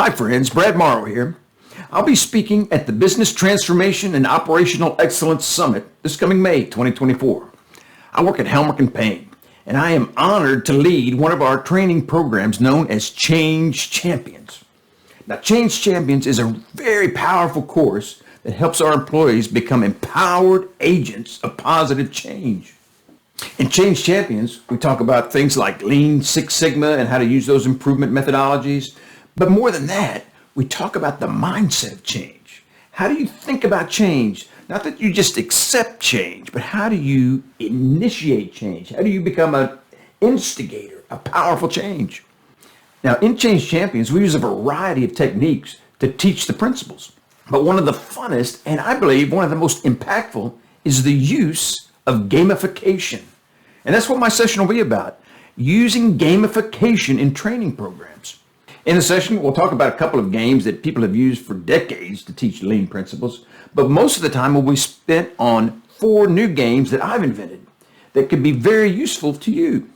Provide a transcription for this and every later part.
Hi friends, Brad Morrow here. I'll be speaking at the Business Transformation and Operational Excellence Summit this coming May 2024. I work at Helmerich & Payne, and I am honored to lead one of our training programs known as Change Champions. Now, Change Champions is a very powerful course that helps our employees become empowered agents of positive change. In Change Champions, we talk about things like Lean Six Sigma and how to use those improvement methodologies. But more than that, we talk about the mindset of change. How do you think about change? Not that you just accept change, but how do you initiate change? How do you become an instigator, a powerful change? Now, in Change Champions, we use a variety of techniques to teach the principles. But one of the funnest, and I believe one of the most impactful, is the use of gamification. And that's what my session will be about, using gamification in training programs. In the session, we'll talk about a couple of games that people have used for decades to teach lean principles, but most of the time will be spent on 4 new games that I've invented that could be very useful to you.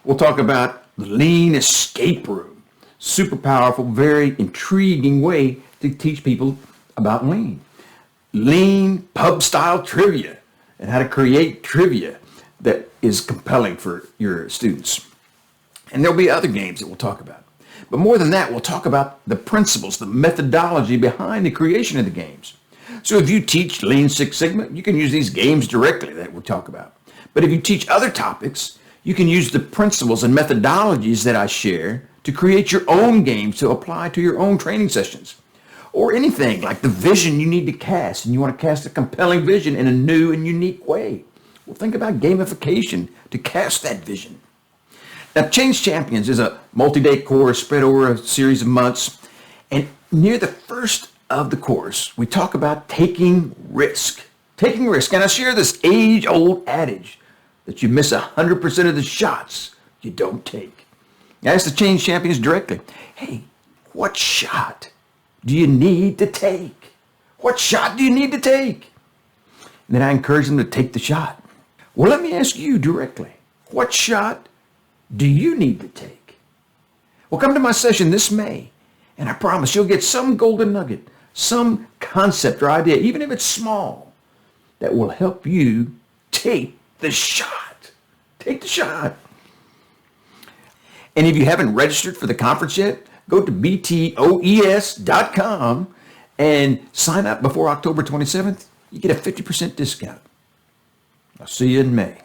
We'll talk about the Lean Escape Room, super powerful, very intriguing way to teach people about lean. Lean pub-style trivia and how to create trivia that is compelling for your students. And there'll be other games that we'll talk about. But more than that, we'll talk about the principles, the methodology behind the creation of the games. So if you teach Lean Six Sigma, you can use these games directly that we'll talk about. But if you teach other topics, you can use the principles and methodologies that I share to create your own games to apply to your own training sessions. Or anything like the vision you need to cast, and you want to cast a compelling vision in a new and unique way. Well, think about gamification to cast that vision. Now, Change Champions is a multi-day course spread over a series of months. And near the first of the course, we talk about taking risk. Taking risk. And I share this age-old adage that you miss 100% of the shots you don't take. I ask the Change Champions directly, hey, what shot do you need to take? What shot do you need to take? And then I encourage them to take the shot. Well, let me ask you directly, what shot do you need to take? Well, come to my session this May, and I promise you'll get some golden nugget, some concept or idea, even if it's small, that will help you take the shot. Take the shot. And if you haven't registered for the conference yet, go to BTOES.com and sign up before October 27th. You get a 50% discount. I'll see you in May.